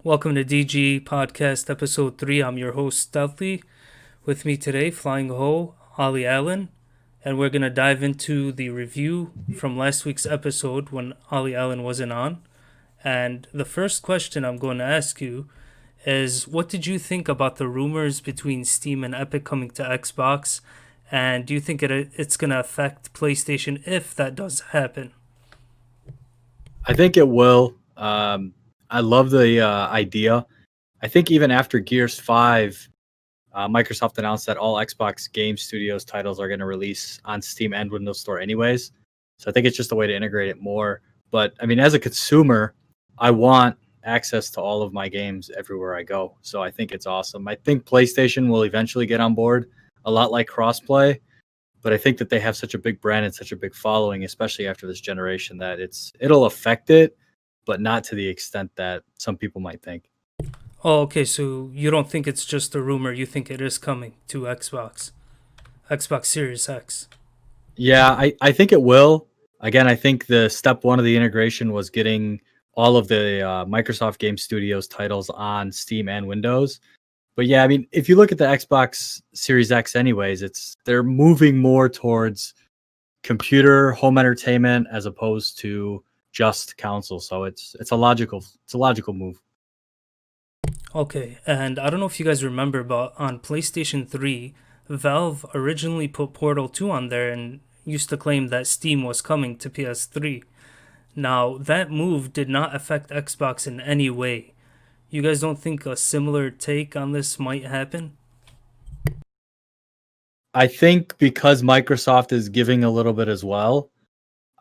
Welcome to DG Podcast Episode 3. I'm your host, Stealthy. With me today, Flying Ho, Ollie Allen, and we're going to dive into the review from last week's episode when Ollie Allen wasn't on. And the first question I'm going to ask you is what did you think about the rumors between Steam and Epic coming to Xbox? And do you think it's going to affect PlayStation if that does happen? I think it will. I love the idea. I think even after Gears 5, Microsoft announced that all Xbox Game Studios titles are going to release on Steam and Windows Store anyways. So I think it's just a way to integrate it more. But I mean, as a consumer, I want access to all of my games everywhere I go. So I think it's awesome. I think PlayStation will eventually get on board, a lot like crossplay. But I think that they have such a big brand and such a big following, especially after this generation, that it'll affect it, but not to the extent that some people might think. Oh, okay, so you don't think it's just a rumor, you think it is coming to Xbox Series X. Yeah, I think it will. Again, I think the step one of the integration was getting all of the Microsoft Game Studios titles on Steam and Windows. But yeah, I mean, if you look at the Xbox Series X, anyways, they're moving more towards computer home entertainment as opposed to just console. So it's a logical move. Okay, and I don't know if you guys remember, but on PlayStation 3, Valve originally put Portal 2 on there and used to claim that Steam was coming to PS3. Now, that move did not affect Xbox in any way. You guys don't think a similar take on this might happen? I think because Microsoft is giving a little bit as well,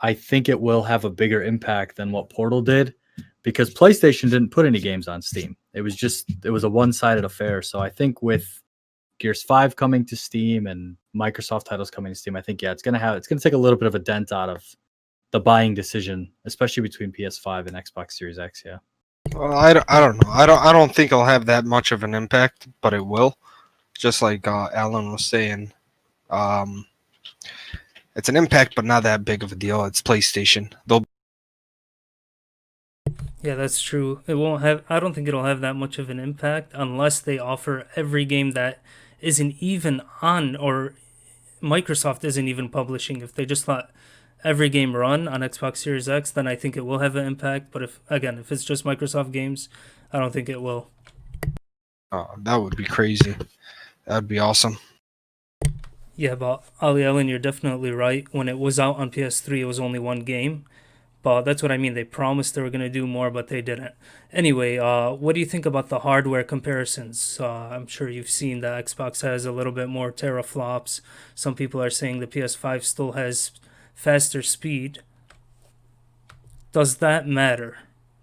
I think it will have a bigger impact than what Portal did because PlayStation didn't put any games on Steam. It was a one-sided affair. So I think with Gears 5 coming to Steam and Microsoft titles coming to Steam, I think it's gonna take a little bit of a dent out of the buying decision, especially between PS5 and Xbox Series X. Yeah. Well, I don't know. I don't think it'll have that much of an impact, but it will. Just like Alan was saying, um, it's an impact, but not that big of a deal. It's PlayStation. They'll Yeah, that's true. It won't have I don't think it'll have that much of an impact unless they offer every game that isn't even on or Microsoft isn't even publishing. If they just let every game run on Xbox Series X, then I think it will have an impact. But if it's just Microsoft games, I don't think it will. that would be crazy. That'd be awesome. Yeah, but Ali Ellen, you're definitely right. When it was out on PS3, it was only one game. But that's what I mean. They promised they were going to do more, but they didn't. Anyway, what do you think about the hardware comparisons? I'm sure you've seen that Xbox has a little bit more teraflops. Some people are saying the PS5 still has faster speed. Does that matter?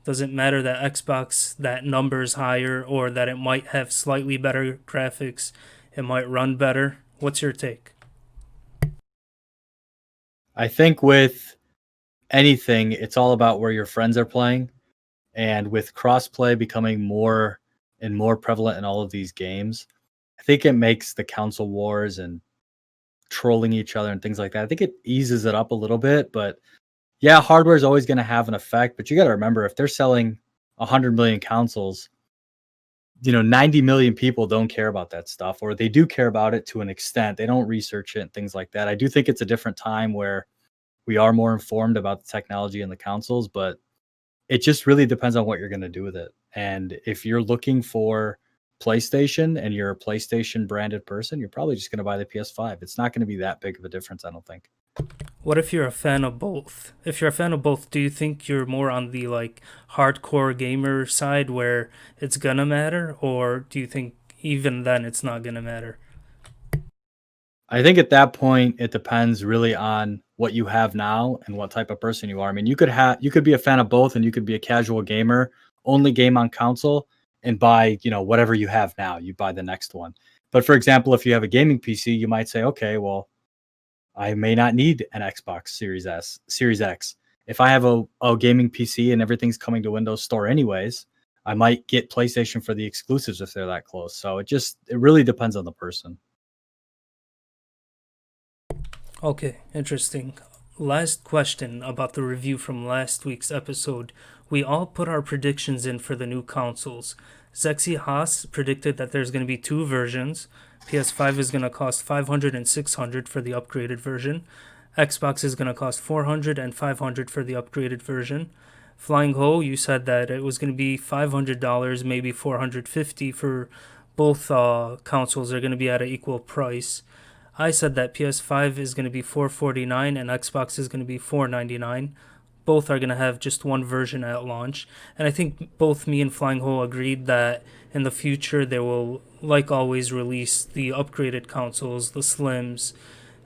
Does it matter that Xbox, that number's higher, or that it might have slightly better graphics? It might run better? What's your take? I think with anything, it's all about where your friends are playing. And with crossplay becoming more and more prevalent in all of these games, I think it makes the console wars and trolling each other and things like that. I think it eases it up a little bit, but yeah, hardware is always going to have an effect. But you got to remember, if they're selling 100 million consoles, 90 million people don't care about that stuff, or they do care about it to an extent. They don't research it and things like that. I do think it's a different time where we are more informed about the technology and the consoles, but it just really depends on what you're going to do with it. And if you're looking for PlayStation and you're a PlayStation branded person, you're probably just going to buy the PS5. It's not going to be that big of a difference, I don't think. What if you're a fan of both? If you're a fan of both, do you think you're more on the like hardcore gamer side where it's gonna matter, or do you think even then it's not gonna matter? I think at that point it depends really on what you have now and what type of person you are. I mean, you could be a fan of both and you could be a casual gamer, only game on console and buy, whatever you have now. You buy the next one. But for example, if you have a gaming PC, you might say, okay, well, I may not need an Xbox Series X. If I have a gaming PC and everything's coming to Windows Store anyways, I might get PlayStation for the exclusives if they're that close. So it really depends on the person. Okay, interesting. last question about the review from last week's episode. We all put our predictions in for the new consoles. Zexy Haas predicted that there's going to be two versions. PS5 is going to cost 500 and 600 for the upgraded version. Xbox is going to cost 400 and 500 for the upgraded version. Flying Ho, you said that it was going to be $500, maybe 450 for both consoles are going to be at an equal price. I said that PS5 is going to be $449 and Xbox is going to be $499. Both are going to have just one version at launch. And I think both me and Flying Ho agreed that in the future they will, like always, release the upgraded consoles, the Slims,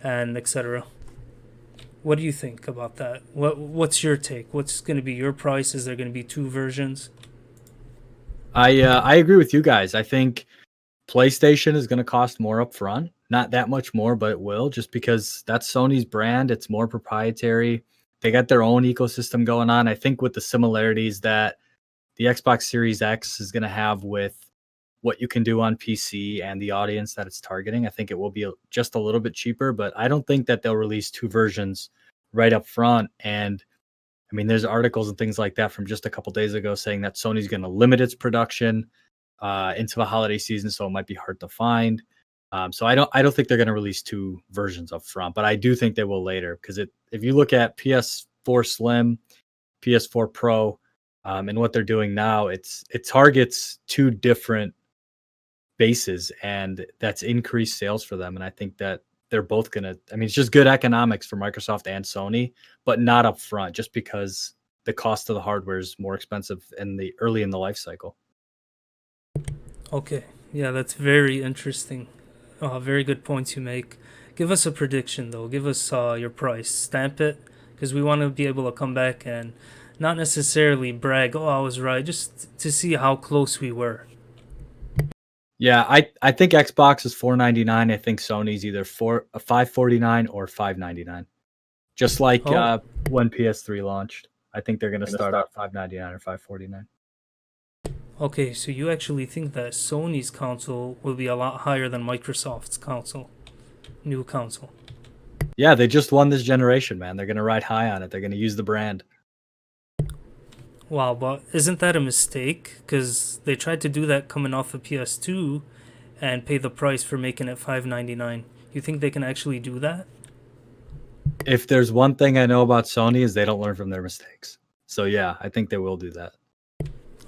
and etc. What do you think about that? What's your take? What's going to be your price? Is there going to be two versions? I agree with you guys. I think PlayStation is going to cost more up front. Not that much more, but it will, just because that's Sony's brand. It's more proprietary. They got their own ecosystem going on. I think with the similarities that the Xbox Series X is going to have with what you can do on PC and the audience that it's targeting, I think it will be just a little bit cheaper, but I don't think that they'll release two versions right up front. And I mean, there's articles and things like that from just a couple days ago saying that Sony's going to limit its production into the holiday season, so it might be hard to find. So I don't think they're going to release two versions up front, but I do think they will later, because if you look at PS4 Slim, PS4 Pro, and what they're doing now, it targets two different bases, and that's increased sales for them. And I think that they're both gonna. I mean, it's just good economics for Microsoft and Sony, but not up front, just because the cost of the hardware is more expensive early in the life cycle. Okay, yeah, that's very interesting. Very good points you make. Give us a prediction though. Give us your price. Stamp it, because we want to be able to come back and not necessarily brag. Oh, I was right. Just to see how close we were. Yeah, I think Xbox is $499. I think Sony's either $549 or $599. Just like when PS3 launched. I think they're gonna start at $599 or $549. Okay, so you actually think that Sony's console will be a lot higher than Microsoft's new console? Yeah, they just won this generation, man. They're gonna ride high on it. They're gonna use the brand. Wow, but isn't that a mistake? Because they tried to do that coming off of PS2 and pay the price for making it $599. You think they can actually do that? If there's one thing I know about Sony, is they don't learn from their mistakes. So yeah, I think they will do that.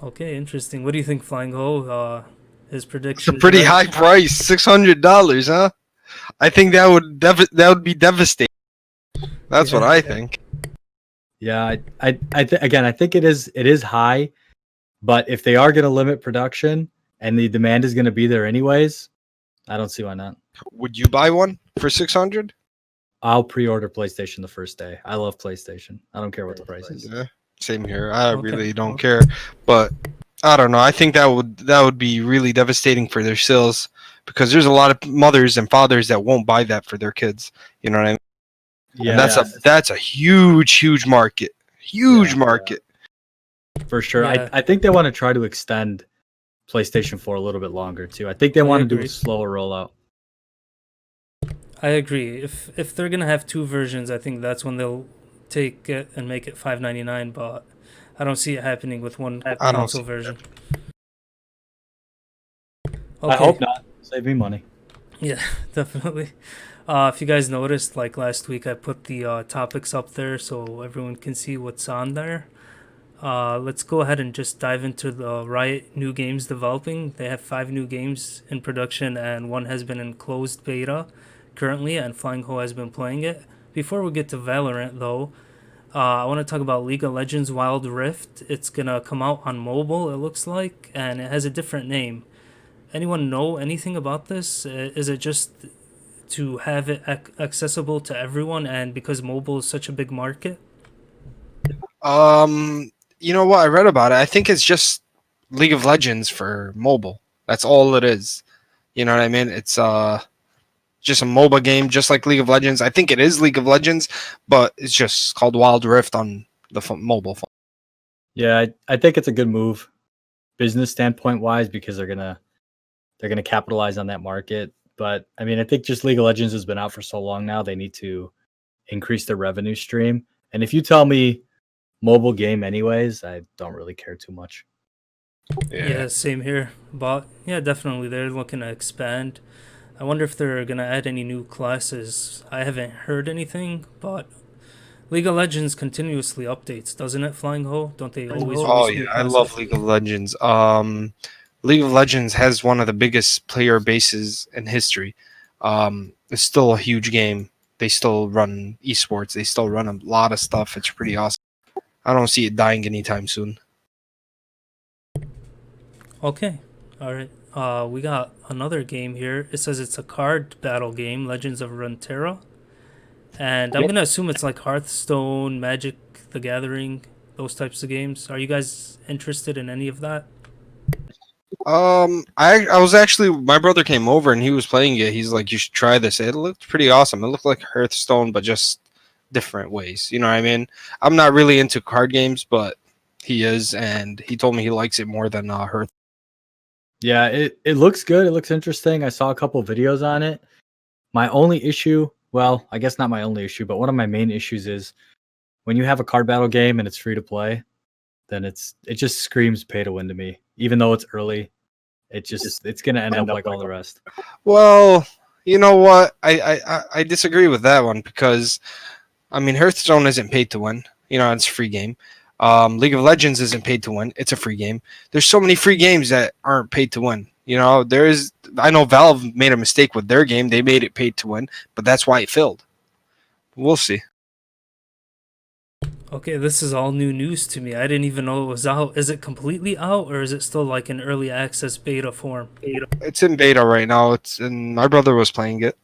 Okay, interesting. What do you think, Flying Ho? His prediction. It's a pretty high price, $600, huh? I think that would be devastating. That's what I think. Yeah, again, I think it is high, but if they are going to limit production and the demand is going to be there anyways, I don't see why not. Would you buy one for 600? I'll pre-order PlayStation the first day. I love PlayStation. I don't care what the price is. Yeah, same here. I really don't care, but I don't know. I think that would be really devastating for their sales, because there's a lot of mothers and fathers that won't buy that for their kids. You know what I mean? Yeah, and that's a huge market. Huge market. For sure. Yeah. I think they want to try to extend PlayStation 4 a little bit longer too. I think they want to do a slower rollout. I agree. If they're gonna have two versions, I think that's when they'll take it and make it $599. But I don't see it happening with one console version. Okay. I hope not. Save me money. Yeah, definitely. If you guys noticed, like last week, I put the topics up there so everyone can see what's on there. Let's go ahead and just dive into the Riot new games developing. They have 5 new games in production, and one has been in closed beta currently, and Flying Ho has been playing it. Before we get to Valorant, though, I want to talk about League of Legends Wild Rift. It's going to come out on mobile, it looks like, and it has a different name. Anyone know anything about this? Is it just to have it accessible to everyone, and because mobile is such a big market? You know what? I read about it. I think it's just League of Legends for mobile. That's all it is. You know what I mean? It's just a MOBA game, just like League of Legends. I think it is League of Legends, but it's just called Wild Rift on the mobile phone. Yeah, I think it's a good move, business standpoint wise, because they're gonna capitalize on that market. But I mean, I think just League of Legends has been out for so long now, they need to increase their revenue stream. And if you tell me mobile game anyways, I don't really care too much. Yeah, same here. But yeah, definitely they're looking to expand. I wonder if they're gonna add any new classes. I haven't heard anything, but League of Legends continuously updates, doesn't it, Flying Ho? Don't they always Oh release new yeah, I classes? love League of Legends. League of Legends has one of the biggest player bases in history. It's still a huge game. They still run esports. They still run a lot of stuff. It's pretty awesome. I don't see it dying anytime soon. Okay, all right. We got another game here. It says it's a card battle game, Legends of Runeterra, and I'm gonna assume it's like Hearthstone, Magic: The Gathering, those types of games. Are you guys interested in any of that? I was actually, my brother came over and he was playing it. He's like, you should try this. It looked pretty awesome. It looked like Hearthstone, but just different ways. You know what I mean? I'm not really into card games, but he is, and he told me he likes it more than Hearthstone. Yeah, it looks good. It looks interesting. I saw a couple videos on it. My only issue, well, I guess not my only issue, but one of my main issues is when you have a card battle game and it's free to play, then it just screams pay to win to me. Even though it's early, it's gonna end up like all the rest. Well, you know what? I disagree with that one because, I mean, Hearthstone isn't paid to win. You know, it's a free game. League of Legends isn't paid to win. It's a free game. There's so many free games that aren't paid to win. You know, I know Valve made a mistake with their game. They made it paid to win, but that's why it failed. We'll see. Okay, this is all new news to me. I didn't even know it was out. Is it completely out, or is it still like in early access beta form? It's in beta right now. My brother was playing it.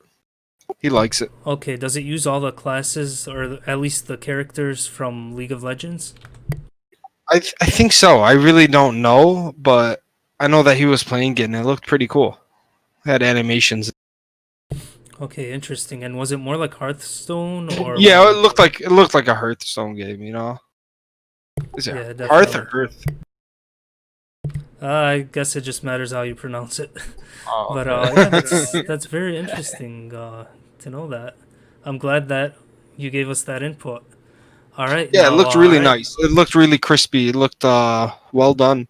He likes it. Okay, does it use all the classes, or at least the characters from League of Legends? I think so. I really don't know, but I know that he was playing it and it looked pretty cool. It had animations. Okay, interesting. And was it more like Hearthstone, or? Yeah, it looked like a Hearthstone game. You know, is it Yeah, Hearth or definitely. Earth? I guess it just matters how you pronounce it. Oh, But okay. yeah, that's very interesting to know that. I'm glad that you gave us that input. All right, Yeah, it now, looked really all right. nice. It looked really crispy. It looked well done.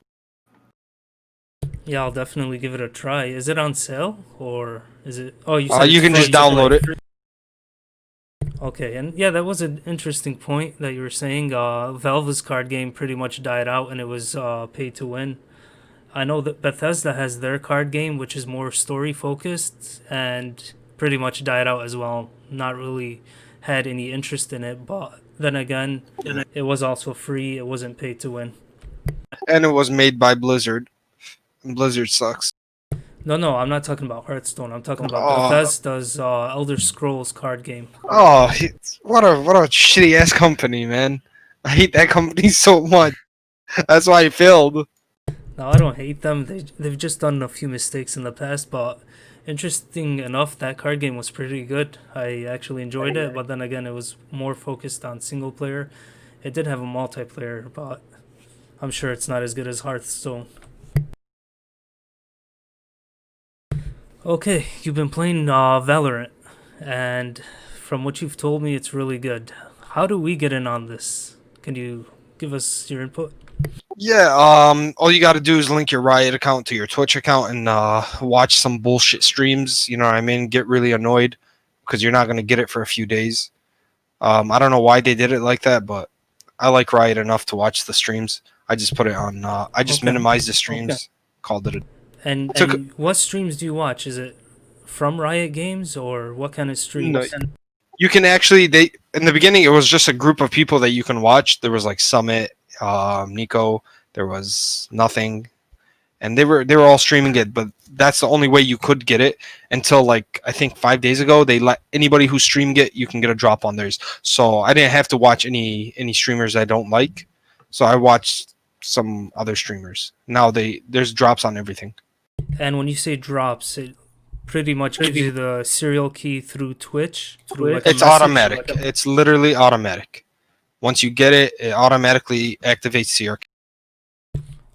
Yeah, I'll definitely give it a try. Is it on sale, or is it? Oh, you said You it's can just free to play. download it. Okay, and yeah, that was an interesting point that you were saying. Valve's card game pretty much died out, and it was pay to win. I know that Bethesda has their card game, which is more story focused, and pretty much died out as well. Not really had any interest in it, but then again, it was also free. It wasn't pay to win. And it was made by Blizzard. And Blizzard sucks. No, I'm not talking about Hearthstone. I'm talking about Oh, Bethesda's Elder Scrolls card game. what a shitty ass company, man. I hate that company so much. That's why it failed. No, I don't hate them. They've just done a few mistakes in the past, but interesting enough, that card game was pretty good. I actually enjoyed it, but then again, it was more focused on single player. It did have a multiplayer, but I'm sure it's not as good as Hearthstone. Okay, you've been playing Valorant, and from what you've told me, it's really good. How do we get in on this? Can you give us your input? Yeah, all you gotta do is link your Riot account to your Twitch account and watch some bullshit streams, you know what I mean? Get really annoyed because you're not gonna get it for a few days. I don't know why they did it like that, but I like Riot enough to watch the streams. I just put it on I just Okay. minimized the streams, called it a And Took- and what streams do you watch? Is it from Riot Games, or what kind of streams? No. You can actually in the beginning it was just a group of people that you can watch. There was like Summit, Nico, there was nothing, and they were all streaming it, but that's the only way you could get it until like I think 5 days ago they let anybody who streamed it, you can get a drop on theirs. So I didn't have to watch any streamers I don't like. So I watched some other streamers. Now there's drops on everything. And when you say drops, it pretty much gives you the serial key through Twitch. Through like a It's message, automatic. It's literally automatic. Once you get it, it automatically activates the arcade.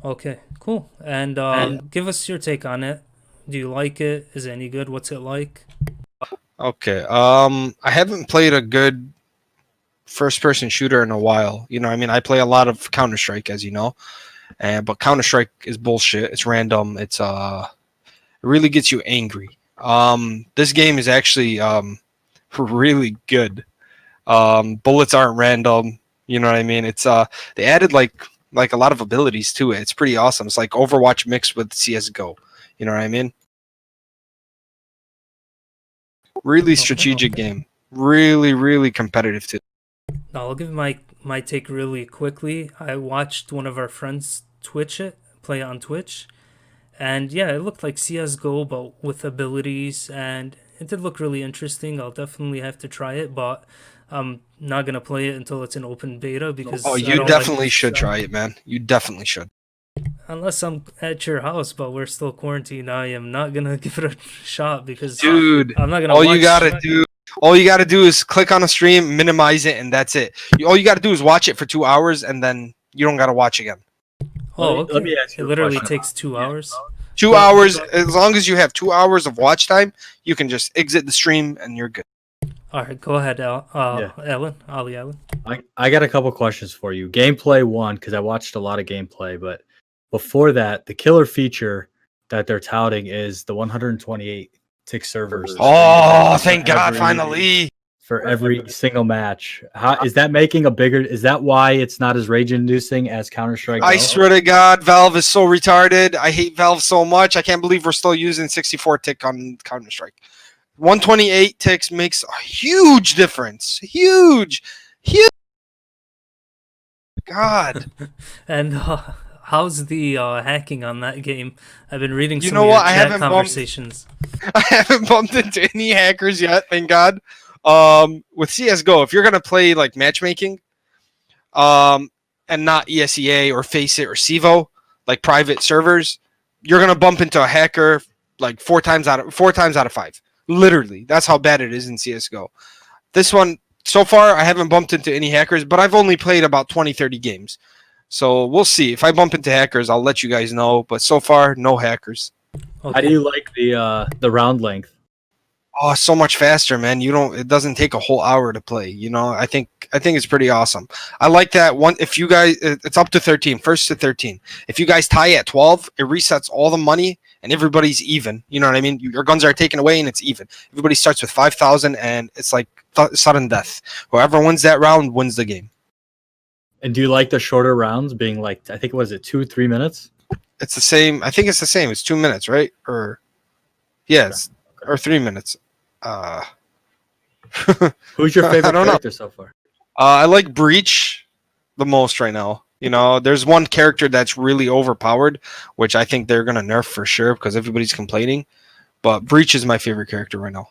Okay, cool. And give us your take on it. Do you like it? Is it any good? What's it like? Okay. I haven't played a good first-person shooter in a while. You know, I mean, I play a lot of Counter-Strike, as you know, but Counter-Strike is bullshit. It's random. It really gets you angry. This game is actually really good. Bullets aren't random. You know what I mean? It's they added like a lot of abilities to it. It's pretty awesome. It's like Overwatch mixed with CS:GO. You know what I mean? Really strategic game. Really competitive too. Now I'll give my take really quickly. I watched one of our friends play it on Twitch, and yeah, it looked like CS:GO but with abilities, and it did look really interesting. I'll definitely have to try it, but I'm not gonna play it until it's an open beta because You definitely should try it, man. You definitely should. Unless I'm at your house, but we're still quarantined, I am not gonna give it a shot because Dude, I'm not gonna. All you gotta do is click on a stream, minimize it, and that's it. All you gotta do is watch it for 2 hours, and then you don't gotta watch again. Oh, okay. Let me ask you it a literally question. takes 2 hours. 2 hours, as long as you have 2 hours of watch time, you can just exit the stream and you're good. All right, go ahead, Allen. I got a couple questions for you. Gameplay one, because I watched a lot of gameplay, but before that, the killer feature that they're touting is the 128 tick servers. Oh, thank God, finally. For every single match. How is that making a bigger? Is that why it's not as rage-inducing as Counter-Strike? I swear to God, Valve is so retarded. I hate Valve so much. I can't believe we're still using 64 tick on Counter-Strike. 128 ticks makes a huge difference. Huge. God. And how's the hacking on that game? I've been reading some know of your what? chat conversations. I haven't bumped into any hackers yet, thank God. With CS:GO, if you're gonna play like matchmaking, and not ESEA or Faceit or Civo, like private servers, you're gonna bump into a hacker like four times out of 5. Literally, that's how bad it is in CS:GO. This one, so far, I haven't bumped into any hackers, but I've only played about 20-30 games. So we'll see. If I bump into hackers, I'll let you guys know. But so far, no hackers. Okay. How do you like the round length? Oh, so much faster, man. It doesn't take a whole hour to play. You know, I think it's pretty awesome. I like that one. If you guys, it's up to 13, first to 13. If you guys tie at 12, it resets all the money and everybody's even. You know what I mean? Your guns are taken away and it's even. Everybody starts with 5,000 and it's like sudden death. Whoever wins that round wins the game. And do you like the shorter rounds being like, I think, was it 2-3 minutes? It's the same. I think it's the same. It's 2 minutes, right? Or yes, okay. Or 3 minutes. Who's your favorite character so far? I like Breach the most right now. You know, there's one character that's really overpowered, which I think they're gonna nerf for sure because everybody's complaining. But Breach is my favorite character right now.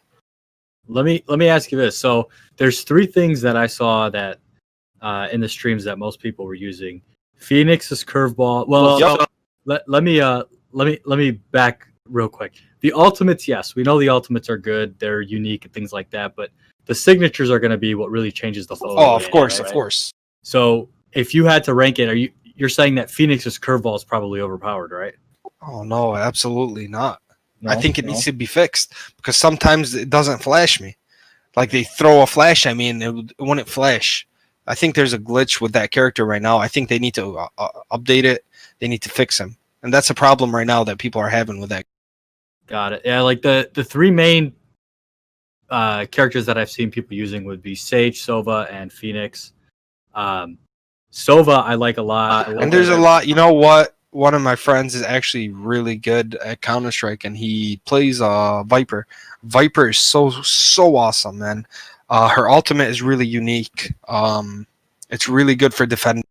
Let me ask you this. So there's 3 things that I saw that in the streams that most people were using. Phoenix's curveball. Let me back real quick. The ultimates, yes, we know the ultimates are good. They're unique and things like that. But the signatures are going to be what really changes the flow. Oh, of course, right? Of course. So if you had to rank it, you're saying that Phoenix's curveball is probably overpowered, right? Oh no, absolutely not. No, I think it needs to be fixed because sometimes it doesn't flash me. Like they throw a flash at me and it wouldn't flash. I think there's a glitch with that character right now. I think they need to update it. They need to fix him, and that's a problem right now that people are having with that. Got it. Yeah, like the 3 main characters that I've seen people using would be Sage, Sova, and Phoenix. Sova I like a lot. And there's a lot. You know what? One of my friends is actually really good at Counter-Strike, and he plays Viper. Viper is so awesome, man. Her ultimate is really unique. It's really good for defending.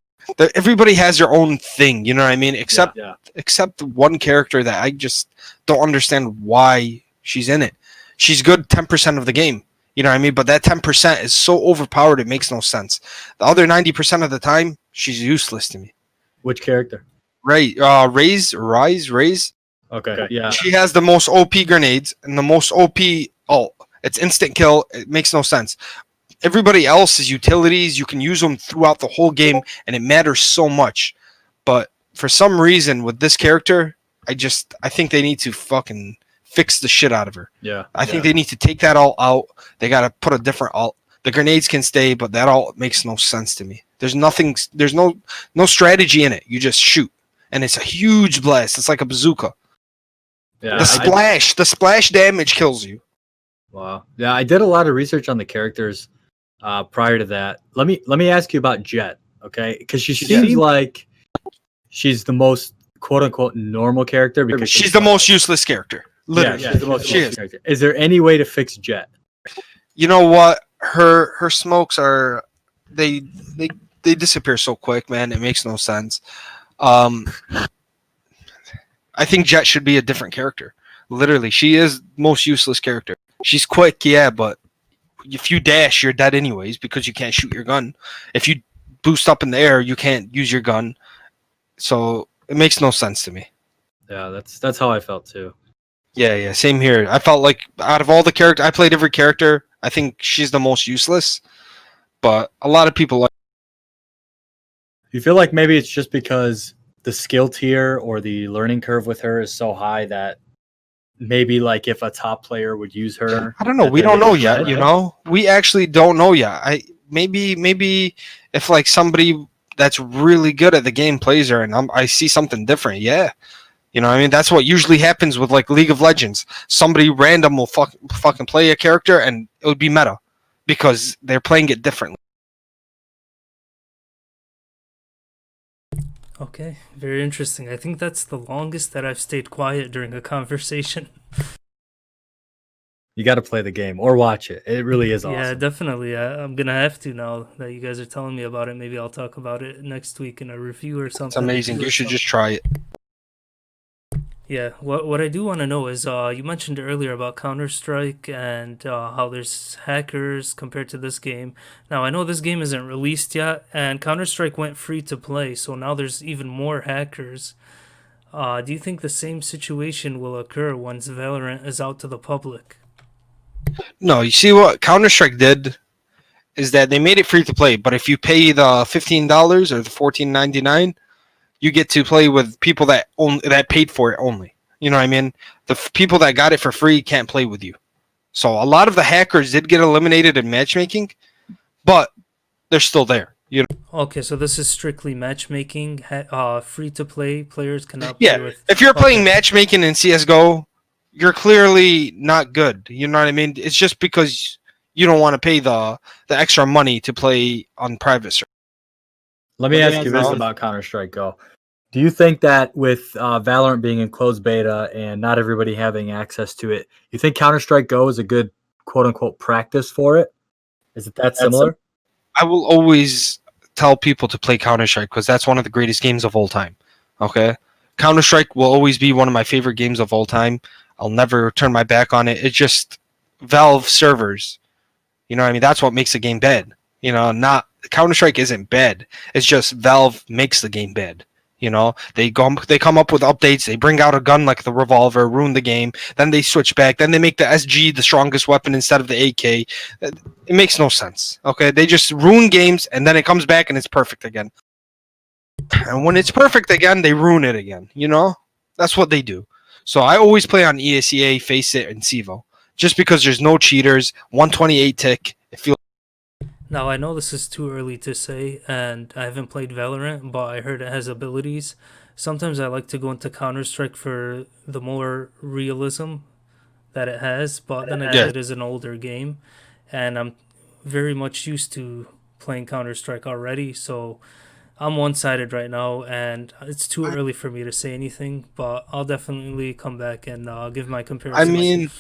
Everybody has their own thing, you know what I mean? Except one character that I just don't understand why she's in it. She's good 10% of the game, you know what I mean? But that 10% is so overpowered it makes no sense. The other 90% of the time, she's useless to me. Which character? Raze. Okay, yeah. She has the most OP grenades and the most OP ult. It's instant kill. It makes no sense. Everybody else is utilities. You can use them throughout the whole game, and it matters so much. But for some reason, with this character, I think they need to fucking fix the shit out of her. Yeah. I think they need to take that all out. They got to put a different ult. The grenades can stay, but that all makes no sense to me. There's nothing. There's no strategy in it. You just shoot, and it's a huge blast. It's like a bazooka. Yeah, the splash damage kills you. Wow. Yeah, I did a lot of research on the characters prior to that. Let me ask you about Jet, okay? Because she seems like she's the most quote unquote normal character because she's the most useless character. Literally, she's the most useless character. Is there any way to fix Jet? You know what? Her smokes are they disappear so quick, man. It makes no sense. I think Jet should be a different character. Literally, she is the most useless character. She's quick, yeah, but if you dash, you're dead anyways because you can't shoot your gun. If you boost up in the air, you can't use your gun. So it makes no sense to me. Yeah, that's how I felt too. Yeah, same here. I felt like out of all the characters, I played every character. I think she's the most useless, but a lot of people like. You feel like maybe it's just because the skill tier or the learning curve with her is so high that maybe like if a top player would use her. I don't know. We don't know yet. You know, we actually don't know yet. Maybe if like somebody that's really good at the game plays her and I see something different. Yeah. You know what I mean? That's what usually happens with like League of Legends. Somebody random will fucking play a character and it would be meta because they're playing it differently. Okay, very interesting. I think that's the longest that I've stayed quiet during a conversation. You got to play the game or watch it. It really is awesome. Yeah, definitely. I'm going to have to now that you guys are telling me about it. Maybe I'll talk about it next week in a review or something. It's amazing. You should just try it. Yeah, what I do want to know is you mentioned earlier about Counter-Strike and how there's hackers compared to this game. Now, I know this game isn't released yet, and Counter-Strike went free to play, so now there's even more hackers. Do you think the same situation will occur once Valorant is out to the public? No, you see what Counter-Strike did is that they made it free to play, but if you pay the $15 or the $14.99, you get to play with people that paid for it only. You know what I mean? The people that got it for free can't play with you. So a lot of the hackers did get eliminated in matchmaking, but they're still there. You know? Okay, so this is strictly matchmaking. Free to play players cannot play with. If you're playing matchmaking in CS:GO, you're clearly not good. You know what I mean? It's just because you don't want to pay the extra money to play on private server. Let me ask you this about Counter-Strike Go. Do you think that with Valorant being in closed beta and not everybody having access to it, you think Counter-Strike Go is a good quote-unquote practice for it? Is it that similar? I will always tell people to play Counter-Strike because that's one of the greatest games of all time. Okay? Counter-Strike will always be one of my favorite games of all time. I'll never turn my back on it. It's just Valve servers. You know what I mean? That's what makes a game bad. You know, not Counter-Strike isn't bad. It's just Valve makes the game bad. You know, they come up with updates. They bring out a gun like the revolver, ruin the game. Then they switch back. Then they make the SG the strongest weapon instead of the AK. It makes no sense. Okay, they just ruin games, and then it comes back and it's perfect again. And when it's perfect again, they ruin it again. You know, that's what they do. So I always play on ESEA, Faceit, and Civo, just because there's no cheaters. 128 tick. It feels. Now, I know this is too early to say, and I haven't played Valorant, but I heard it has abilities. Sometimes I like to go into Counter-Strike for the more realism that it has, but then again, it is an older game, and I'm very much used to playing Counter-Strike already, so I'm one-sided right now, and it's too early for me to say anything, but I'll definitely come back and give my comparison.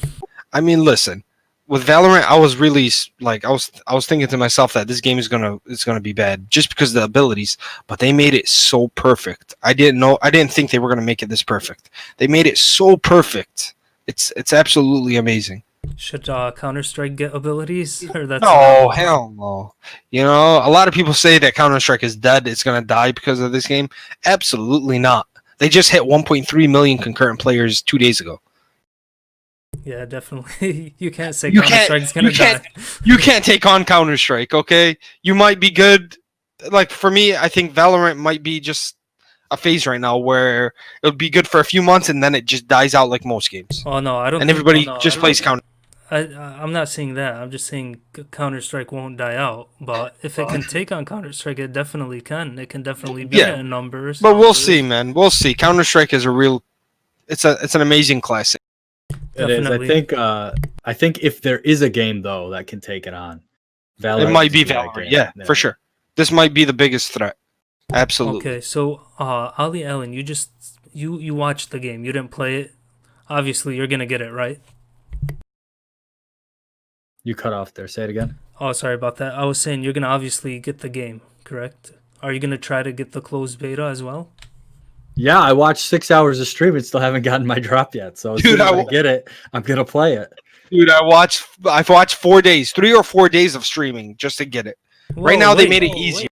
I mean, listen. With Valorant, I was really like I was thinking to myself that this game is gonna be bad just because of the abilities, but they made it so perfect. I didn't think they were gonna make it this perfect. They made it so perfect. It's absolutely amazing. Should Counter-Strike get abilities? Or that's no, hell no. You know, a lot of people say that Counter-Strike is dead. It's gonna die because of this game. Absolutely not. They just hit 1.3 million concurrent players 2 days ago. Yeah, definitely. You can't say Counter-Strike's gonna die. You can't take on Counter-Strike, okay? You might be good. Like, for me, I think Valorant might be just a phase right now where it'll be good for a few months and then it just dies out like most games. Oh, no, I don't And everybody just plays Counter. I'm not saying that. I'm just saying Counter Strike won't die out. But if it can take on Counter Strike, it definitely can. It can definitely beat it in numbers. But we'll see, man. We'll see. Counter Strike is a real. It's an amazing classic. It is. Definitely. I think if there is a game though that can take it on, Valorant. It might be that Valorant. game. Yeah, for sure. This might be the biggest threat. Absolutely. Okay, so Ali Allen, you watched the game. You didn't play it. Obviously, you're gonna get it right. You cut off there. Say it again. Oh, sorry about that. I was saying you're gonna obviously get the game, correct? Are you gonna try to get the closed beta as well? Yeah, I watched 6 hours of stream and still haven't gotten my drop yet. So as Dude, soon as I get it, I'm gonna play it. Dude, I've watched 4 days, 3 or 4 days of streaming just to get it. Right now they made it easier.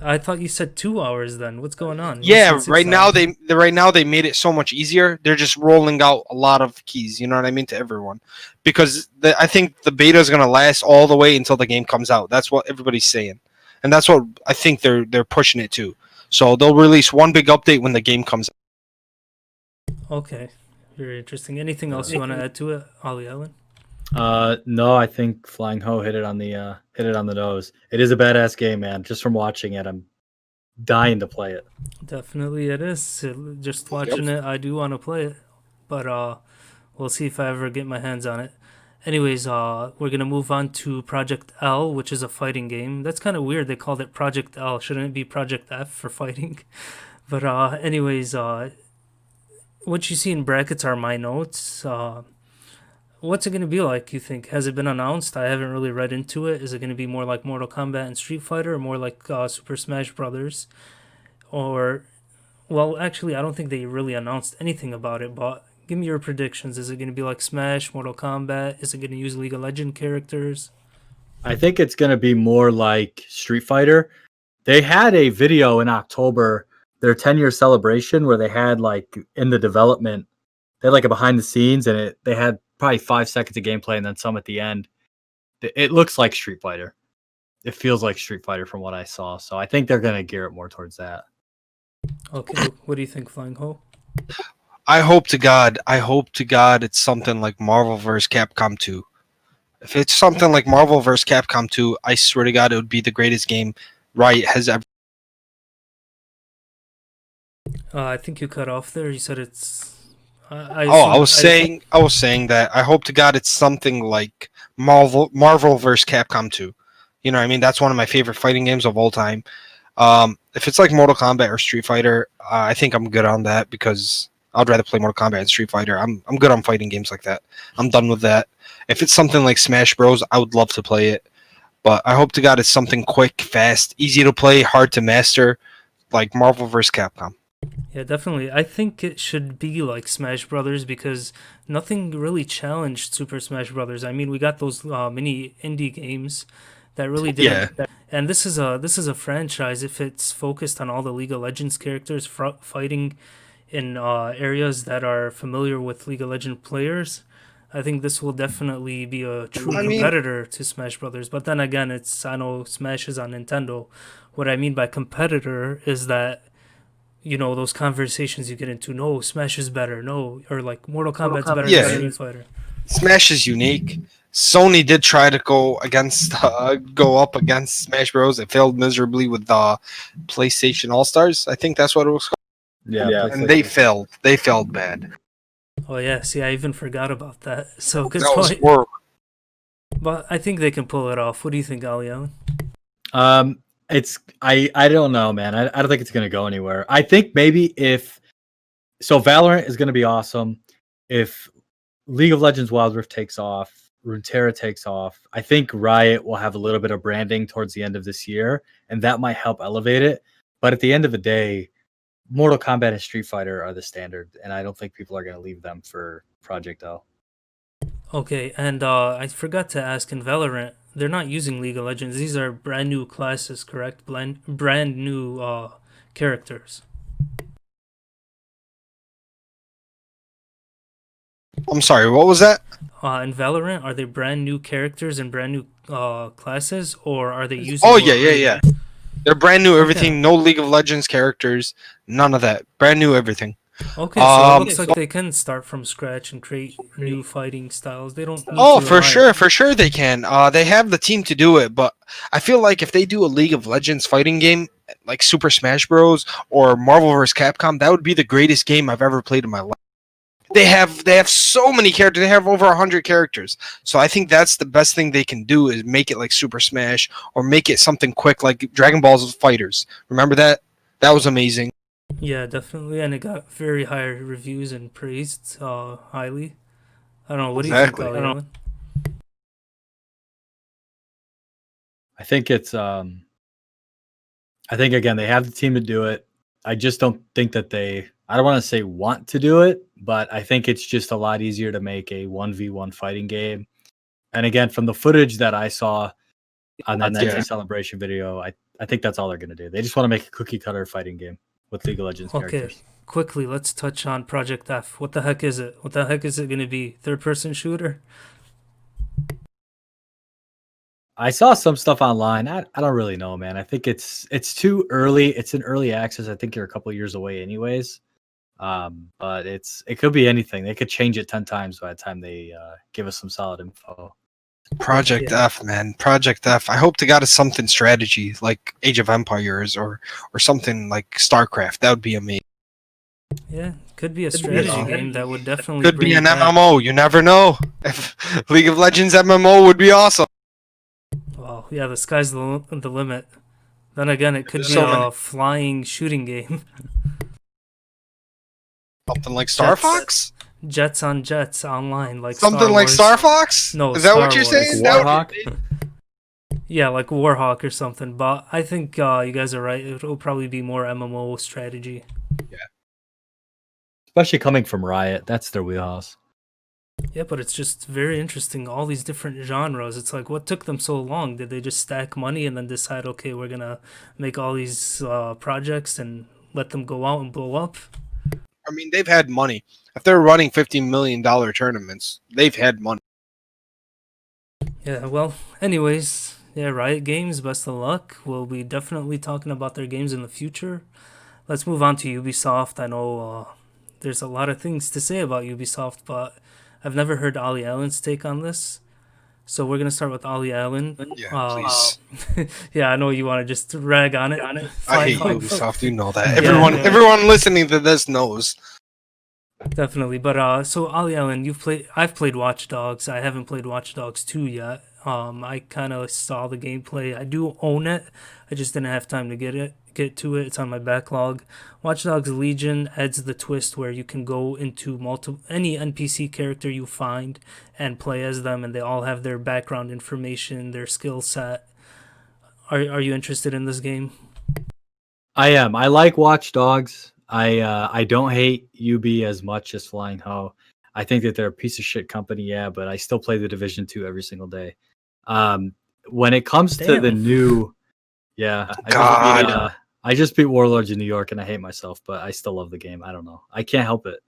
I thought you said 2 hours. Then what's going on? Yeah, You said 6 right now hours. they made it so much easier. They're just rolling out a lot of keys. You know what I mean, to everyone, because I think the beta is gonna last all the way until the game comes out. That's what everybody's saying, and that's what I think they're pushing it to. So they'll release one big update when the game comes out. Okay, very interesting. Anything else you want to add to it, Ali Allen? No, I think Flying Ho hit it on the nose. It is a badass game, man. Just from watching it, I'm dying to play it. Definitely, it is. Just watching it, I do want to play it, but we'll see if I ever get my hands on it. Anyways, we're gonna move on to Project L, which is a fighting game. That's kind of weird. They called it Project L. Shouldn't it be Project F for fighting? But anyways, what you see in brackets are my notes. What's it gonna be like? You think? Has it been announced? I haven't really read into it. Is it gonna be more like Mortal Kombat and Street Fighter, or more like Super Smash Brothers? Or, well, actually, I don't think they really announced anything about it. But give me your predictions. Is it gonna be like Smash, Mortal Kombat? Is it gonna use League of Legends characters? I think it's gonna be more like Street Fighter. They had a video in October, their 10-year celebration, where they had like in the development, they had like a behind the scenes, and they had probably 5 seconds of gameplay and then some at the end. It looks like Street Fighter. It feels like Street Fighter from what I saw. So I think they're gonna gear it more towards that. Okay, what do you think, Flying Ho? I hope to God it's something like Marvel vs. Capcom 2. If it's something like Marvel vs. Capcom 2, I swear to God, it would be the greatest game Riot has ever. I think you cut off there. You said it's. I was saying that I hope to God it's something like Marvel vs. Capcom 2. You know what I mean? That's one of my favorite fighting games of all time. If it's like Mortal Kombat or Street Fighter, I think I'm good on that because I'd rather play Mortal Kombat and Street Fighter. I'm good on fighting games like that. I'm done with that. If it's something like Smash Bros, I would love to play it. But I hope to God it's something quick, fast, easy to play, hard to master, like Marvel vs. Capcom. Yeah, definitely. I think it should be like Smash Brothers because nothing really challenged Super Smash Brothers. I mean, we got those mini indie games that really didn't. Yeah. And this is a franchise. If it's focused on all the League of Legends characters fighting in areas that are familiar with League of Legends players, I think this will definitely be a true competitor to Smash Brothers. But then again, I know Smash is on Nintendo. What I mean by competitor is that, you know, those conversations you get into, no, Smash is better, no, or like Mortal Kombat's better than Street Fighter. Smash is unique. Sony did try to go up against Smash Bros. It failed miserably with PlayStation All Stars. I think that's what it was called. Yeah. And they failed. They failed bad. Oh yeah, see, I even forgot about that. So good That was point. horrible. But I think they can pull it off. What do you think, Ali Allen? I don't know, man. I don't think it's gonna go anywhere. I think maybe Valorant is gonna be awesome. If League of Legends Wild Rift takes off, Runeterra takes off, I think Riot will have a little bit of branding towards the end of this year, and that might help elevate it. But at the end of the day, Mortal Kombat and Street Fighter are the standard, and I don't think people are going to leave them for Project L. Okay, and I forgot to ask, in Valorant, they're not using League of Legends. These are brand new classes, correct? Brand new characters. I'm sorry, what was that? In Valorant, are they brand new characters and brand new classes, or are they using? Oh yeah. They're brand new everything. No League of Legends characters. None of that. Brand new everything. Okay, so it looks like they can start from scratch and create new fighting styles. They don't need to for sure they can. They have the team to do it, but I feel like if they do a League of Legends fighting game like Super Smash Bros. Or Marvel vs. Capcom, that would be the greatest game I've ever played in my life. They have so many characters. They have over 100 characters. So I think that's the best thing they can do is make it like Super Smash or make it something quick like Dragon Ball Fighters. Remember that? That was amazing. Yeah, definitely, and it got very high reviews and praised highly. I don't know. What do you think, Exactly. Alan? I think it's I think again they have the team to do it. I just don't think that I don't want to say want to do it, but I think it's just a lot easier to make a 1v1 fighting game. And again, from the footage that I saw on that celebration video, I think that's all they're going to do. They just want to make a cookie cutter fighting game with League of Legends characters. Quickly, let's touch on Project F. What the heck is it? What the heck is it going to be? Third-person shooter? I saw some stuff online. I don't really know, man. I think it's too early. It's in early access. I think you're a couple years away anyways. But it could be anything. They could change it 10 times by the time they give us some solid info. Project F, man. Project F. I hope to God it's something strategy like Age of Empires or something like StarCraft. That would be amazing. Yeah, could be a strategy game that would definitely could be an MMO. You never know. If League of Legends MMO would be awesome. Well, yeah, the sky's the limit. Then again, it could be a flying shooting game. Something like Star Fox? Jets on Jets online, like something like Star Fox? No, is that what you're saying? Warhawk? Yeah, like Warhawk or something. But I think you guys are right. It'll probably be more MMO strategy. Yeah. Especially coming from Riot, that's their wheelhouse. Yeah, but it's just very interesting. All these different genres. It's like, what took them so long? Did they just stack money and then decide, okay, we're gonna make all these projects and let them go out and blow up? I mean, they've had money. If they're running $50 million tournaments, they've had money. Yeah, well, anyways, yeah, Riot Games, best of luck. We'll be definitely talking about their games in the future. Let's move on to Ubisoft. I know there's a lot of things to say about Ubisoft, but I've never heard Ali Allen's take on this. So we're going to start with Ali Allen. Yeah, please. Yeah, I know you want to just rag on it. I hate Ubisoft, you know that. Everyone listening to this knows. Definitely. But so Ali Allen, I've played Watch Dogs. I haven't played Watch Dogs 2 yet. I kind of saw the gameplay. I do own it. I just didn't have time to get to it. It's on my backlog. Watch Dogs Legion adds the twist where you can go into any NPC character you find and play as them, and they all have their background information, their skill set. Are you interested in this game? I am. I like Watch Dogs. I don't hate UB as much as Flying Ho. I think that they're a piece of shit company, yeah, but I still play the Division 2 every single day. When it comes to the new, yeah, I just beat Warlords in New York and I hate myself, but I still love the game. I don't know. I can't help it.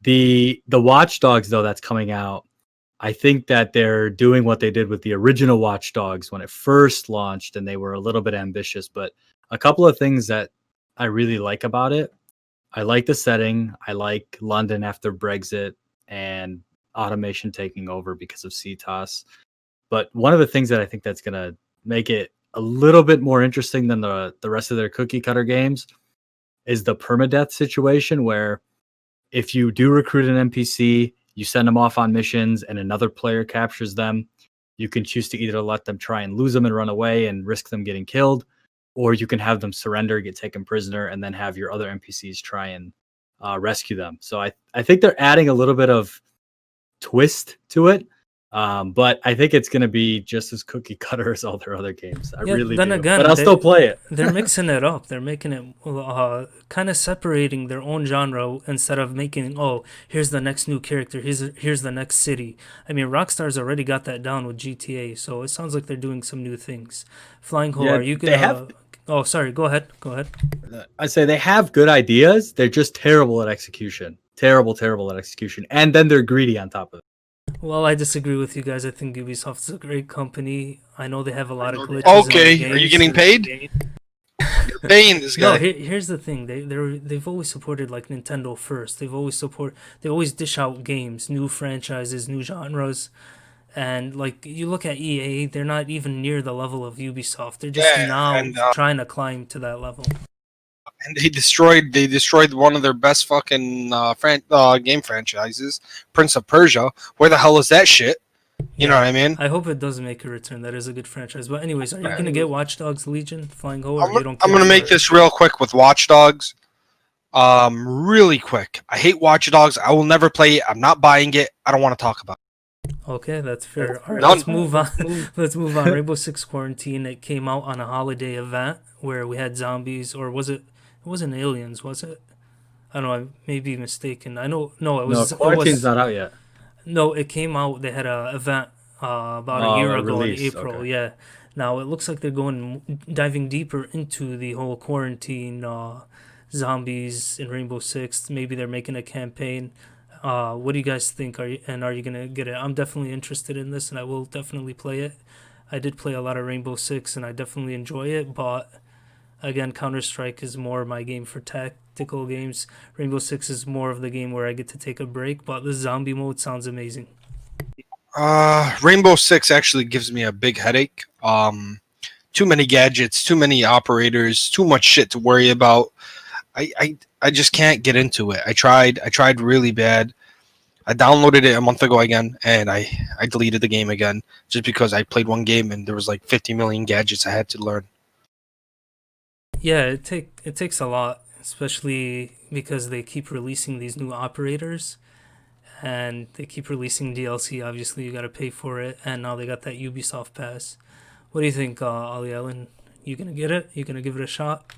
The Watch Dogs though that's coming out, I think that they're doing what they did with the original Watch Dogs when it first launched, and they were a little bit ambitious, but a couple of things that I really like about it. I like the setting. I like London after Brexit and automation taking over because of CTOS. But one of the things that I think that's going to make it a little bit more interesting than the rest of their cookie cutter games is the permadeath situation, where if you do recruit an NPC, you send them off on missions and another player captures them, you can choose to either let them try and lose them and run away and risk them getting killed, or you can have them surrender, get taken prisoner, and then have your other NPCs try and rescue them. So I think they're adding a little bit of twist to it. But I think it's going to be just as cookie cutter as all their other games. I really do. Again, but I'll still play it. They're mixing it up. They're making it kind of separating their own genre instead of making, oh, here's the next new character. Here's the next city. I mean, Rockstar's already got that down with GTA, so it sounds like they're doing some new things. Flying Ho, are you going to... Oh, sorry. Go ahead. I say they have good ideas. They're just terrible at execution. Terrible at execution. And then they're greedy on top of it. Well, I disagree with you guys. I think Ubisoft's a great company. I know they have a lot of glitches. Okay, are you getting paid? paying this No, guy. here's the thing. They've always supported like Nintendo first. They always dish out games, new franchises, new genres. And like you look at EA, they're not even near the level of Ubisoft. They're just Yeah, now and trying to climb to that level. they destroyed one of their best fucking game franchises, Prince of Persia. Where the hell is that shit? You know what I mean? I hope it does make a return. That is a good franchise. But anyways, are you gonna get Watch Dogs Legion Flying Ho, or you don't care? I'm gonna make this real quick with Watch Dogs. Really quick. I hate Watch Dogs. I will never play it. I'm not buying it. I don't want to talk about it. Okay, that's fair. All right, Done. let's move on. Let's move on. Rainbow Six Quarantine. It came out on a holiday event where we had zombies, or was it? It wasn't aliens, was it? I don't know. I may be mistaken. I know. No, it No, was. Quarantine's not out yet. No, it came out. They had a event about a year ago release, in April. okay. Yeah. Now it looks like they're diving deeper into the whole quarantine, zombies in Rainbow Six. Maybe they're making a campaign. What do you guys think? Are you gonna get it? I'm definitely interested in this, and I will definitely play it. I did play a lot of Rainbow Six, and I definitely enjoy it. But again, Counter Strike is more my game for tactical games. Rainbow Six is more of the game where I get to take a break. But the zombie mode sounds amazing. Rainbow Six actually gives me a big headache. Too many gadgets, too many operators, too much shit to worry about. I just can't get into it. I tried really bad. I downloaded it a month ago again, and I deleted the game again just because I played one game and there was like 50 million gadgets I had to learn. Yeah, it takes a lot, especially because they keep releasing these new operators, and they keep releasing DLC. Obviously, you got to pay for it, and now they got that Ubisoft pass. What do you think, Ali Ellen? You gonna get it? You gonna give it a shot?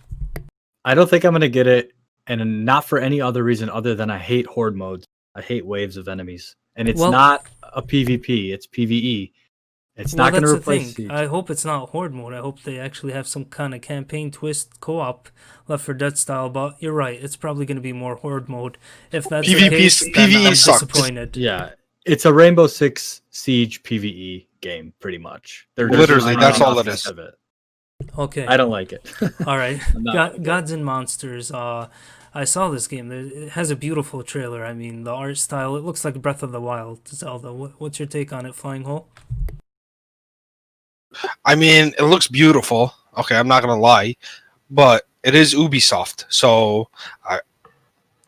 I don't think I'm gonna get it, and not for any other reason other than I hate horde modes. I hate waves of enemies, and it's Well- not a PvP. It's PvE. It's not going to that's the replace thing. Siege. I hope it's not horde mode. I hope they actually have some kind of campaign twist co-op, Left 4 Dead style. But you're right. It's probably going to be more horde mode. If that's the PvP case, then PvE I'm sucked. disappointed. Yeah, it's a Rainbow Six Siege PvE game, pretty much. There's Literally, not that's enough all it is. of it. Okay. I don't like it. All right. I'm not- Gods and Monsters. I saw this game. It has a beautiful trailer. I mean, the art style. It looks like Breath of the Wild. Zelda. What's your take on it, Flying Hole? I mean, it looks beautiful. Okay, I'm not gonna lie, but it is Ubisoft, so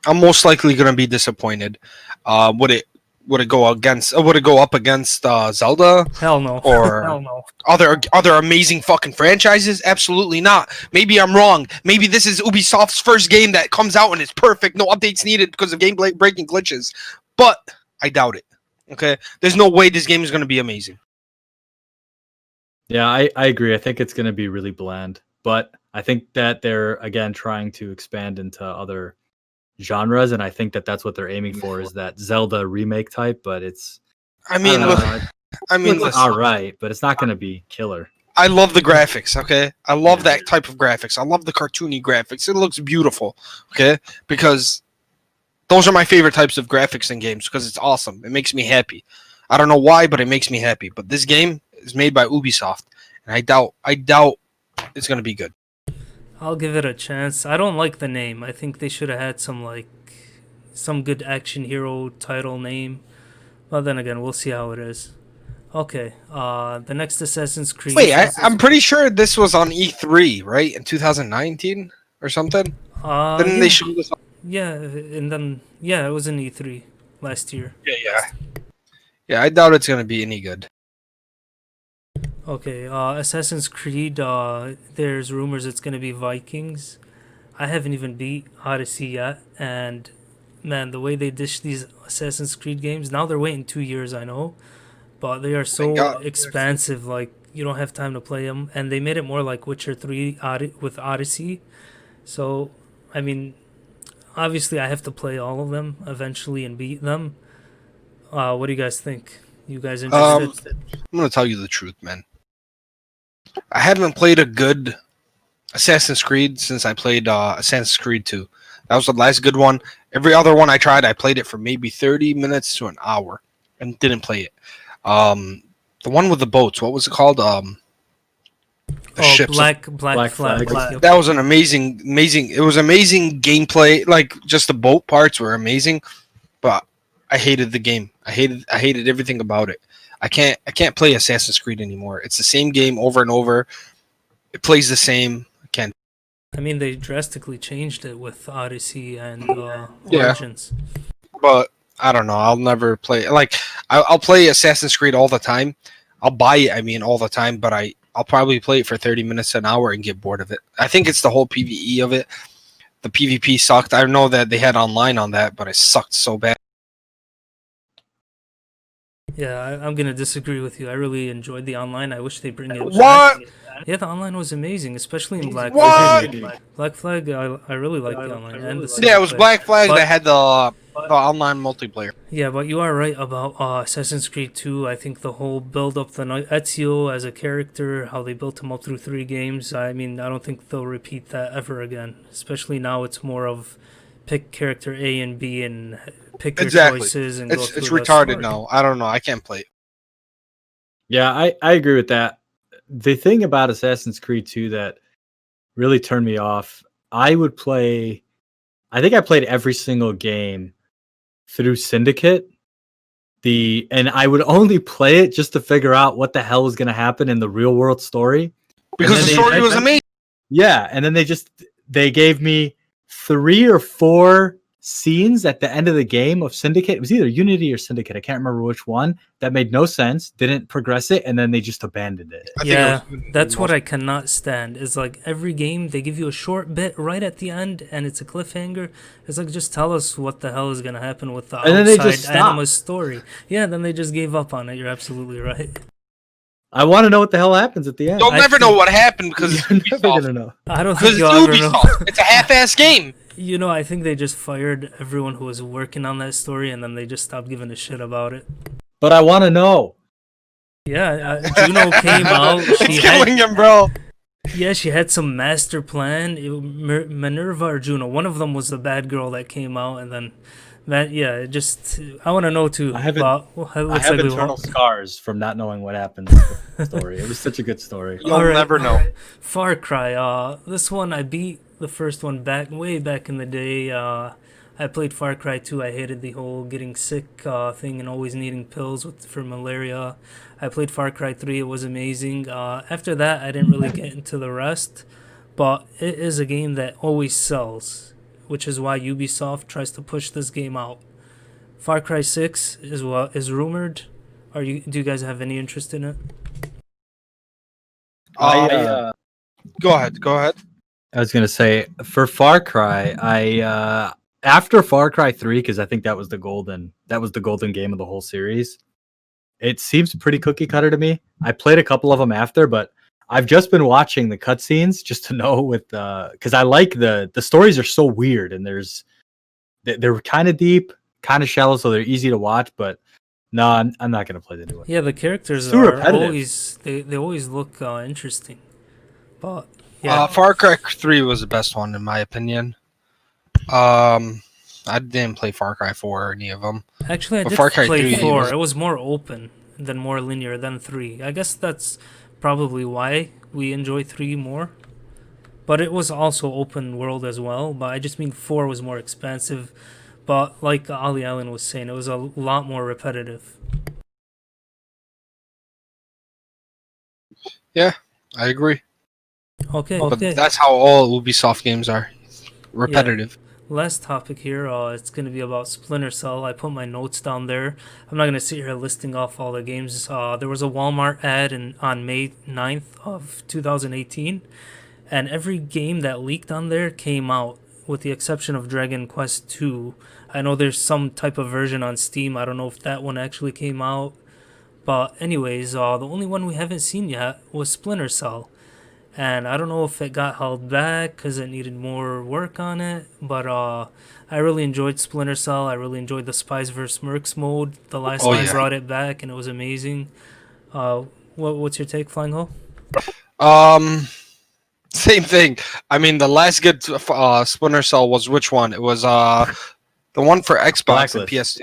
I'm most likely gonna be disappointed. Would it go against? Would it go up against Zelda Hell no. or Hell no. other amazing fucking franchises? Absolutely not. Maybe I'm wrong. Maybe this is Ubisoft's first game that comes out and it's perfect, no updates needed because of game breaking glitches. But I doubt it. Okay, there's no way this game is gonna be amazing. Yeah, I agree. I think it's going to be really bland, but I think that they're again trying to expand into other genres, and I think that that's what they're aiming for is that Zelda remake type. But it's I mean, don't know, it's listen, all right, but it's not going to be killer. I love the graphics, okay? I love that type of graphics. I love the cartoony graphics. It looks beautiful, okay? Because those are my favorite types of graphics in games because it's awesome. It makes me happy. I don't know why, but it makes me happy. But this game is made by Ubisoft, and I doubt it's going to be good. I'll give it a chance. I don't like the name. I think they should have had some good action hero title name. But then again, we'll see how it is. Okay. The next Assassin's Creed. Wait, I'm pretty sure this was on E3, right? In 2019 or something? Didn't they show this? Yeah, and then it was in E3 last year. Yeah, I doubt it's going to be any good. Okay, Assassin's Creed, there's rumors it's gonna be Vikings. I haven't even beat Odyssey yet, and man, the way they dish these Assassin's Creed games, now they're waiting 2 years, I know, but they are so expansive, like, you don't have time to play them, and they made it more like Witcher 3 with Odyssey, so, I mean, obviously I have to play all of them eventually and beat them. What do you guys think? You guys interested? I'm going to tell you the truth, man. I haven't played a good Assassin's Creed since I played Assassin's Creed 2. That was the last good one. Every other one I tried, I played it for maybe 30 minutes to an hour and didn't play it. The one with the boats, what was it called? The Oh, ships. Black Black Flag. Flag. Yep. That was an amazing. It was amazing gameplay. Like just the boat parts were amazing, but I hated the game. I hated everything about it. I can't play Assassin's Creed anymore. It's the same game over and over. It plays the same. I can't. I mean, they drastically changed it with Odyssey and Yeah. Origins. But I don't know. I'll never play. Like I'll play Assassin's Creed all the time. I'll buy it. I mean, all the time. But I'll probably play it for 30 minutes an hour and get bored of it. I think it's the whole PvE of it. The PvP sucked. I know that they had online on that, but it sucked so bad. Yeah, I'm gonna disagree with you. I really enjoyed the online. I wish they bring it What? back. Yeah, the online was amazing, especially in Black What? Flag. Black Flag, I really like the online and the Yeah, it was single player. Black Flag But- that had the online multiplayer. Yeah, but you are right about Assassin's Creed 2. I think the whole build up the Ezio as a character, how they built him up through 3 games. I mean, I don't think they'll repeat that ever again. Especially now, it's more of pick character A and B and pick your Exactly. choices and go It's through the retarded story. now. I don't know. I can't play it. Yeah, I agree with that. The thing about Assassin's Creed 2 that really turned me off, I think I played every single game through Syndicate. And I would only play it just to figure out what the hell was going to happen in the real world story. Because then the they- story was amazing. Yeah, and then they gave me 3 or 4 scenes at the end of the game of Syndicate. It was either Unity or Syndicate. I can't remember which one. That made no sense. Didn't progress it, and then they just abandoned it. I think it Yeah, was that's what I cannot stand. Is like every game they give you a short bit right at the end, and it's a cliffhanger. It's like just tell us what the hell is gonna happen with the And then they just outside stop. Anima's story. Yeah, then they just gave up on it. You're absolutely right. I want to know what the hell happens at the end. You'll I never know think- what happened because it's You're never Ubisoft. gonna know. I don't Because think it's you'll ever know. Ubisoft. It's a half-ass game. You know, I think they just fired everyone who was working on that story, and then they just stopped giving a shit about it. But I want to know. Yeah, Juno came out. She It's killing had, him, bro. yeah, she had some master plan. Minerva or Juno, one of them was the bad girl that came out, and then that, yeah, it just. I want to know too. I have internal scars from not knowing what happened in the story. It was such a good story. You'll Alright. never know. Far Cry. This one I beat the first one way back in the day. I played Far Cry 2. I hated the whole getting sick thing and always needing pills for malaria. I played Far Cry 3. It was amazing. After that, I didn't really get into the rest, but it is a game that always sells, which is why Ubisoft tries to push this game out. Far Cry 6 is rumored. Do you guys have any interest in it? Go ahead. I was gonna say for Far Cry, after Far Cry 3, because I think that was the golden game of the whole series. It seems pretty cookie cutter to me. I played a couple of them after, but I've just been watching the cutscenes just to know because I like the stories are so weird and they're kind of deep, kind of shallow, so they're easy to watch. But no, I'm not gonna play the new one. Yeah, the characters Too are repetitive. always they always look interesting, but yeah, Far Cry 3 was the best one in my opinion. I didn't play Far Cry 4 or any of them. actually I but did Far Cry play 3 4. was- It was more open than more linear than 3. I guess that's probably why we enjoy 3 more. But it was also open world as well. But I just mean 4 was more expansive. But like Ali Allen was saying, it was a lot more repetitive. I agree. Okay, But okay. that's how all Ubisoft games are. Repetitive. Last topic here, it's going to be about Splinter Cell. I put my notes down there. I'm not going to sit here listing off all the games. There was a Walmart ad on May 9th of 2018, and every game that leaked on there came out, with the exception of Dragon Quest 2. I know there's some type of version on Steam. I don't know if that one actually came out. But anyways, the only one we haven't seen yet was Splinter Cell. And I don't know if it got held back because it needed more work on it, but I really enjoyed Splinter Cell. I really enjoyed the Spies vs. Mercs mode. The last time brought it back, and it was amazing. What's your take, Flying Hole? Same thing. I mean, the last good Splinter Cell was which one? It was the one for Xbox and Blacklist.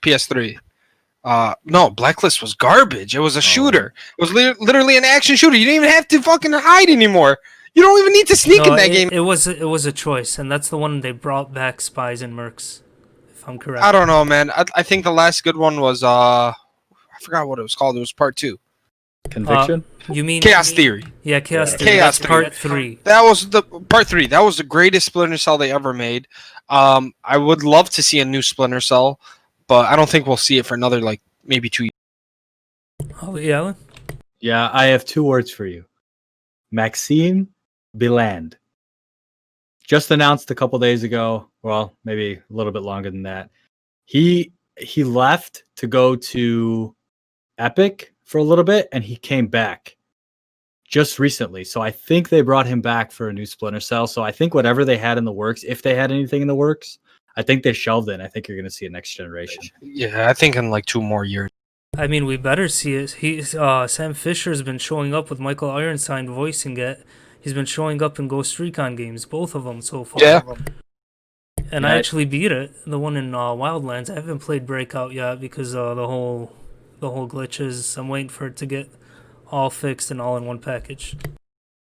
PS3. No, Blacklist was garbage. It was a shooter. It was literally an action shooter. You didn't even have to fucking hide anymore. You don't even need to sneak in that game. It was a choice, and that's the one they brought back Spies and Mercs, if I'm correct. I don't know, man. I think the last good one was I forgot what it was called. It was part 2. Conviction? You mean Chaos Theory. Yeah, Chaos Yeah. Theory. Chaos That's Theory. part 3. That was the part 3. That was the greatest Splinter Cell they ever made. I would love to see a new Splinter Cell, but I don't think we'll see it for another like maybe 2 years. Oh, yeah, Alan? Yeah, I have 2 words for you. Maxime Beland. Just announced a couple days ago, well, maybe a little bit longer than that. He left to go to Epic for a little bit, and he came back just recently. So I think they brought him back for a new Splinter Cell. So I think whatever they had in the works, if they had anything in the works, I think they shelved it. And I think you're going to see a next generation. Yeah, I think in like 2 more years. I mean, we better see it. Sam Fisher's been showing up with Michael Ironside voicing it. He's been showing up in Ghost Recon games, both of them so far. Yeah. And Yeah. I actually beat it, the one in Wildlands. I haven't played Breakout yet because the whole glitches. I'm waiting for it to get all fixed and all in one package.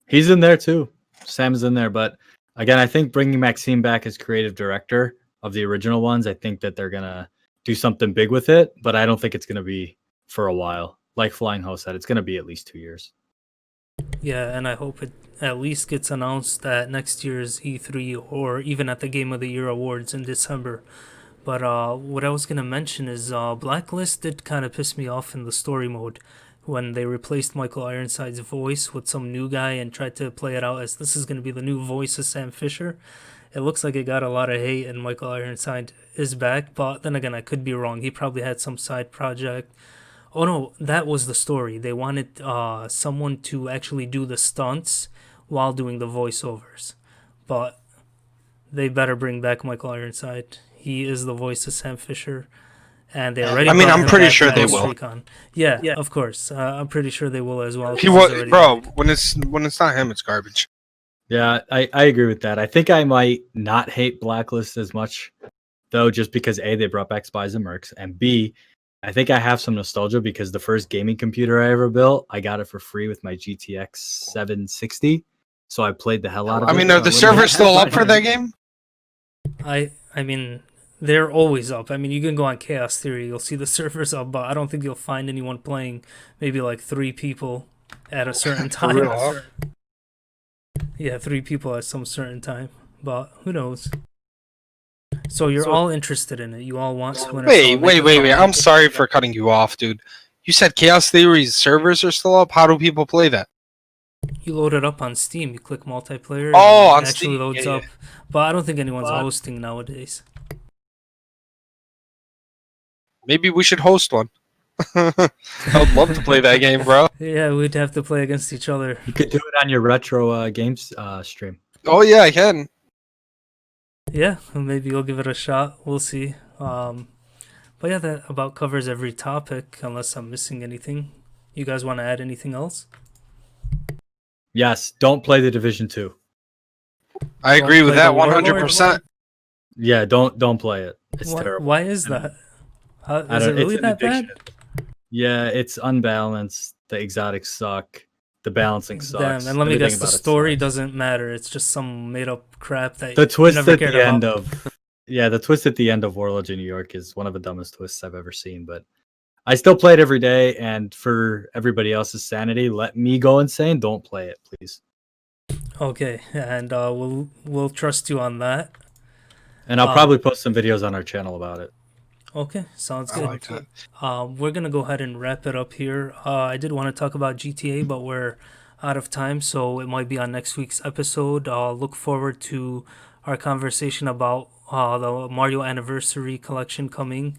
He's in there too. Sam's in there. But again, I think bringing Maxime back as creative director of the original ones, I think that they're going to do something big with it. But I don't think it's going to be for a while. Like Flying Host said, it's going to be at least 2 years. Yeah, and I hope it at least gets announced at next year's E3 or even at the Game of the Year awards in December. But what I was going to mention is Blacklist did kind of piss me off in the story mode when they replaced Michael Ironside's voice with some new guy and tried to play it out as this is going to be the new voice of Sam Fisher. It looks like it got a lot of hate and Michael Ironside is back, but then again, I could be wrong. He probably had some side project. Oh no, that was the story. They wanted someone to actually do the stunts while doing the voiceovers. But they better bring back Michael Ironside. He is the voice of Sam Fisher. And they already. I mean, brought I'm him pretty back sure to they Ghost will. Recon. Yeah, of course. I'm pretty sure they will as well. He 'cause he's was, already bro. back. When it's not him, it's garbage. Yeah, I agree with that. I think I might not hate Blacklist as much, though, just because A, they brought back Spies and Mercs, and B, I think I have some nostalgia because the first gaming computer I ever built, I got it for free with my GTX 760. So I played the hell out of it. I mean, are the servers still up for that game? I mean, they're always up. I mean, you can go on Chaos Theory, you'll see the servers up, but I don't think you'll find anyone playing. Maybe like 3 people at a certain time. real, huh? Yeah, 3 people at some certain time, but who knows? So you're all interested in it. You all want Splinter Cell. Wait. I'm sorry for cutting you off, dude. You said Chaos Theory's servers are still up? How do people play that? You load it up on Steam. You click multiplayer. Oh, and on it actually Steam. loads Yeah, up. But I don't think anyone's hosting nowadays. Maybe we should host one. I would love to play that game, bro. Yeah, we'd have to play against each other. You could do it on your retro games stream. Oh yeah, I can. Yeah, maybe you'll give it a shot. We'll see. But yeah, that about covers every topic, unless I'm missing anything. You guys want to add anything else? Yes, don't play the Division 2. I agree with play that the Warlord 100%. Yeah, don't play it. It's Why, terrible. why is that? I Is don't- it really it's an that bad? addiction. Yeah, it's unbalanced. The exotics suck. The balancing sucks. Damn, and let me Everything guess, the about it story sucks. doesn't matter. It's just some made up crap that The you twist never at cared the end about. of the twist at the end of Warlords of New York is one of the dumbest twists I've ever seen. But I still play it every day, and for everybody else's sanity, let me go insane. Don't play it, please. Okay, and we'll trust you on that. And I'll probably post some videos on our channel about it. Okay, sounds I good. like that. We're gonna go ahead and wrap it up here. I did want to talk about GTA, but we're out of time, so it might be on next week's episode. Look forward to our conversation about the Mario Anniversary Collection coming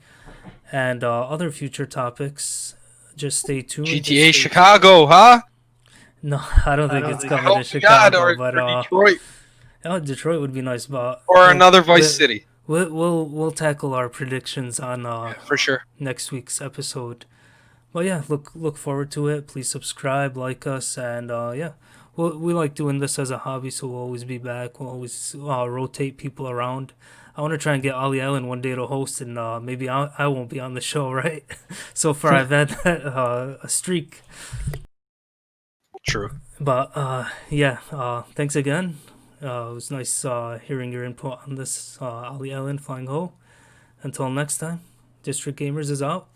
and other future topics. Just stay tuned. GTA Chicago, huh? No, I don't think it's coming Oh, to Chicago, or but Detroit, Detroit would be nice. But or another Vice City, we'll tackle our predictions on for sure. next week's episode. But yeah, look forward to it. Please subscribe, like us, and yeah, we like doing this as a hobby, so we'll always be back. We'll always rotate people around. I want to try and get Ali Allen one day to host, and maybe I won't be on the show, right? So far, I've had a streak. True. But yeah, thanks again. It was nice hearing your input on this, Ali Allen, Flying Ho. Until next time, District Gamers is out.